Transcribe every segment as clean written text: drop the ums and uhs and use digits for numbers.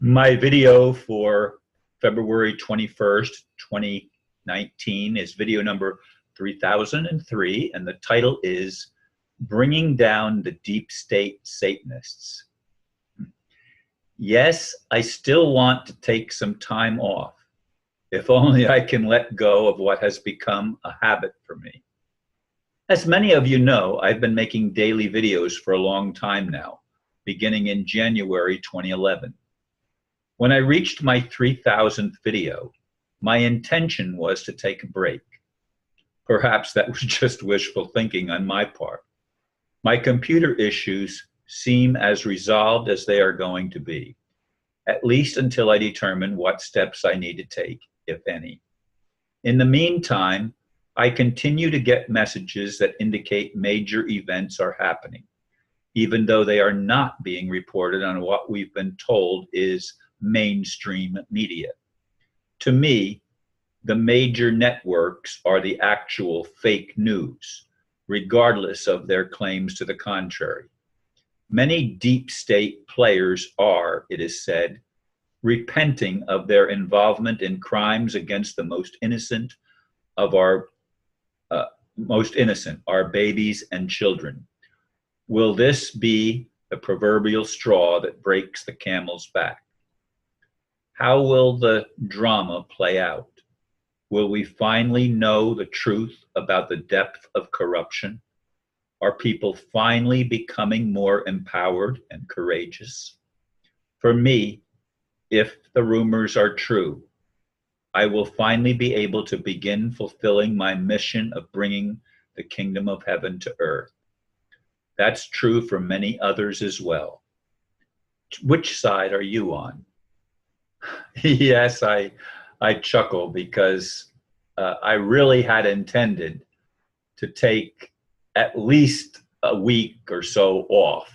My video for February 21st, 2019 is video number 3003, and the title is Bringing Down the Deep State Satanists. Yes, I still want to take some time off, if only I can let go of what has become a habit for me. As many of you know, I've been making daily videos for a long time now, beginning in January 2011. When I reached my 3,000th video, my intention was to take a break. Perhaps that was just wishful thinking on my part. My computer issues seem as resolved as they are going to be, at least until I determine what steps I need to take, if any. In the meantime, I continue to get messages that indicate major events are happening, even though they are not being reported on what we've been told is mainstream media. To me, the major networks are the actual fake news, regardless of their claims to the contrary. Many deep state players are, it is said, repenting of their involvement in crimes against the most innocent of our babies and children. Will this be the proverbial straw that breaks the camel's back? How will the drama play out? Will we finally know the truth about the depth of corruption? Are people finally becoming more empowered and courageous? For me, if the rumors are true, I will finally be able to begin fulfilling my mission of bringing the kingdom of heaven to earth. That's true for many others as well. Which side are you on? Yes, I chuckle because I really had intended to take at least a week or so off,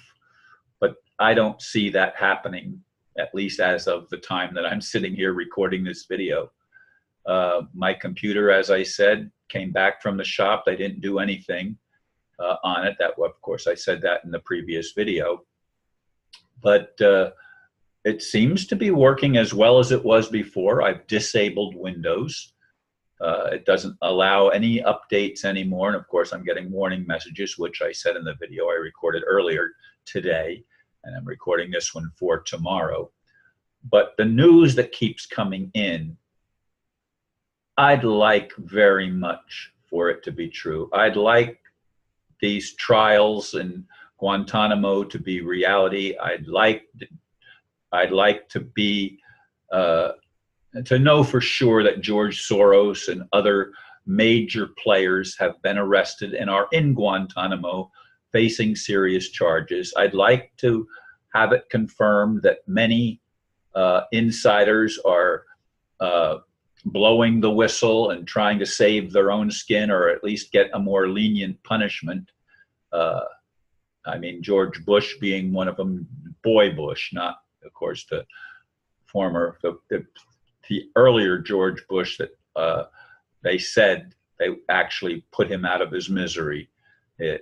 but I don't see that happening, at least as of the time that I'm sitting here recording this video. My computer, as I said, came back from the shop. They didn't do anything on it. That, of course, I said that in the previous video. But it seems to be working as well as it was before. I've disabled Windows. It doesn't allow any updates anymore. And of course, I'm getting warning messages, which I said in the video I recorded earlier today. And I'm recording this one for tomorrow. But the news that keeps coming in, I'd like very much for it to be true. I'd like these trials in Guantanamo to be reality. I'd like to be to know for sure that George Soros and other major players have been arrested and are in Guantanamo facing serious charges. I'd like to have it confirmed that many insiders are blowing the whistle and trying to save their own skin, or at least get a more lenient punishment. I mean, George Bush being one of them, Boy Bush, not, of course, the former, the earlier George Bush that they said they actually put him out of his misery.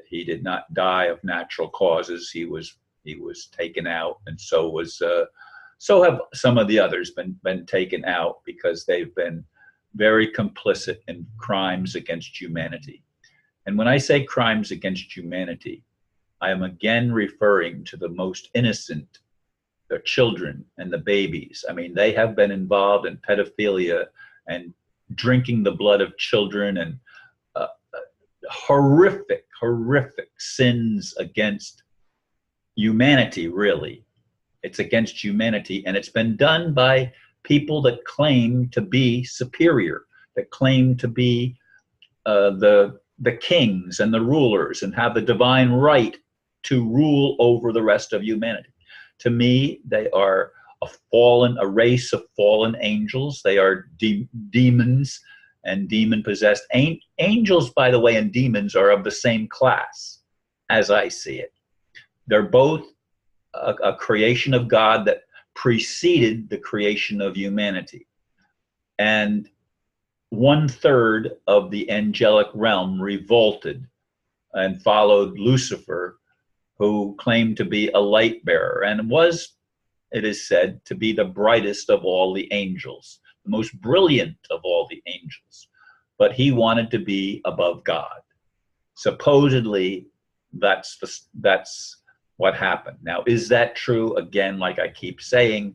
He did not die of natural causes. He was taken out, and so have some of the others been taken out because they've been very complicit in crimes against humanity. And when I say crimes against humanity, I am again referring to the most innocent, the children and the babies. I mean, they have been involved in pedophilia and drinking the blood of children and horrific sins against humanity, really. It's against humanity, and it's been done by people that claim to be superior, that claim to be the kings and the rulers and have the divine right to rule over the rest of humanity. To me, they are a race of fallen angels. They are demons and demon-possessed. Angels, by the way, and demons are of the same class, as I see it. They're both a creation of God that preceded the creation of humanity. And 1/3 of the angelic realm revolted and followed Lucifer, who claimed to be a light bearer and was it is said, to be the brightest of all the angels, the most brilliant of all the angels. But he wanted to be above God. Supposedly, that's what happened. Now, is that true? Again, like I keep saying,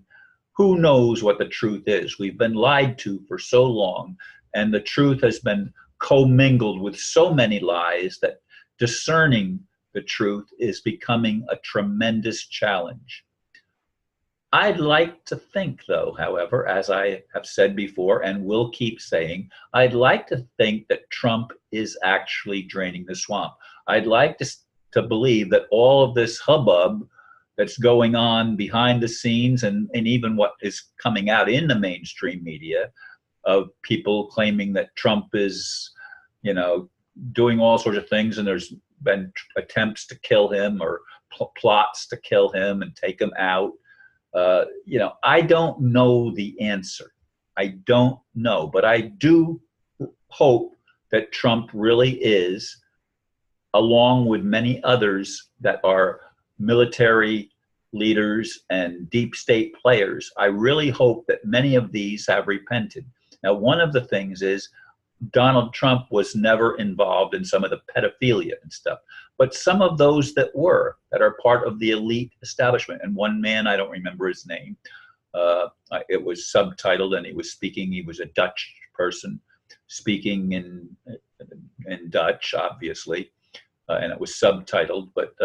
who knows what the truth is? We've been lied to for so long, and the truth has been commingled with so many lies that discerning the truth is becoming a tremendous challenge. I'd like to think, though, however, as I have said before and will keep saying, I'd like to think that Trump is actually draining the swamp. I'd like to believe that all of this hubbub that's going on behind the scenes and even what is coming out in the mainstream media of people claiming that Trump is, doing all sorts of things, and there's been attempts to kill him or plots to kill him and take him out. I don't know the answer. I don't know, but I do hope that Trump really is, along with many others that are military leaders and deep state players. I really hope that many of these have repented. Now, one of the things is Donald Trump was never involved in some of the pedophilia and stuff, but some of those that are part of the elite establishment. And one man, I don't remember his name, it was subtitled, and he was a Dutch person speaking in Dutch, obviously, and it was subtitled, but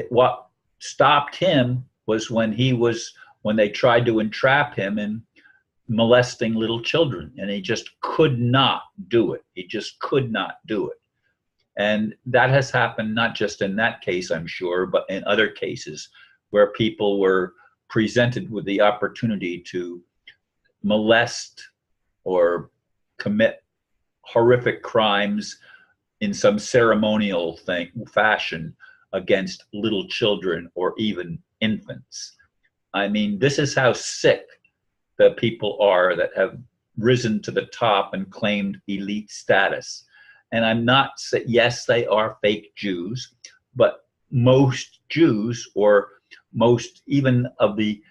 what stopped him was when they tried to entrap him in molesting little children, and he just could not do it. He just could not do it. And that has happened not just in that case, I'm sure, but in other cases where people were presented with the opportunity to molest or commit horrific crimes in some ceremonial fashion against little children or even infants. I mean, this is how sick the people are that have risen to the top and claimed elite status. And I'm not saying, yes, they are fake Jews, but most Jews, or most even of the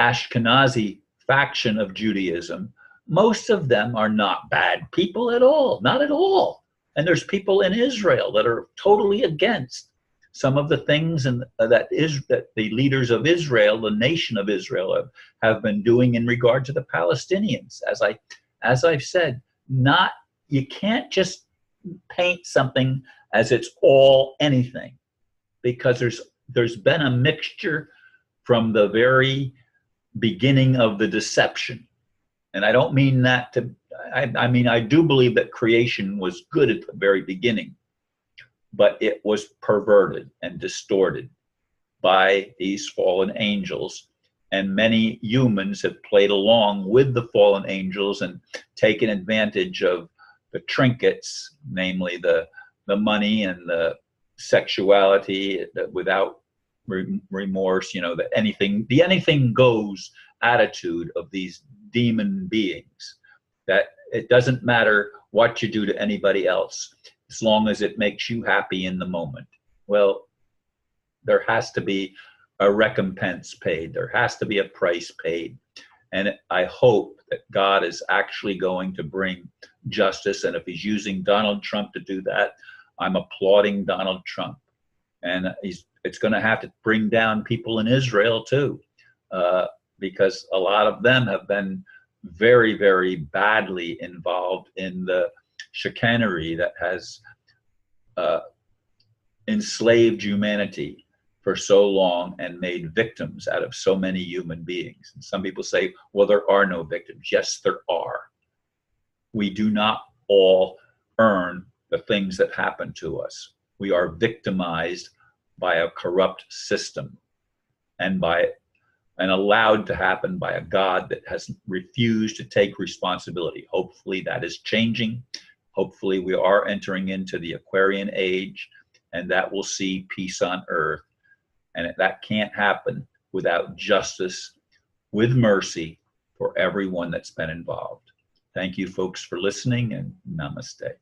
Ashkenazi faction of Judaism, most of them are not bad people at all, not at all. And there's people in Israel that are totally against some of the things that the leaders of Israel, the nation of Israel, have been doing in regard to the Palestinians. As I've said, you can't just paint something as it's all anything, because there's been a mixture from the very beginning of the deception. And I don't mean that to, I mean, I do believe that creation was good at the very beginning, but it was perverted and distorted by these fallen angels. And many humans have played along with the fallen angels and taken advantage of the trinkets, namely the money and the sexuality without remorse, the anything goes attitude of these demon beings, that it doesn't matter what you do to anybody else as long as it makes you happy in the moment. Well, there has to be a recompense paid. There has to be a price paid. And I hope that God is actually going to bring justice. And if he's using Donald Trump to do that, I'm applauding Donald Trump. And it's going to have to bring down people in Israel too, because a lot of them have been very, very badly involved in the chicanery that has enslaved humanity for so long and made victims out of so many human beings. And some people say, well, there are no victims. Yes, there are. We do not all earn the things that happen to us. We are victimized by a corrupt system and allowed to happen by a God that has refused to take responsibility. Hopefully that is changing. Hopefully we are entering into the Aquarian age, and that will see peace on earth. And that can't happen without justice, with mercy for everyone that's been involved. Thank you, folks, for listening, and namaste.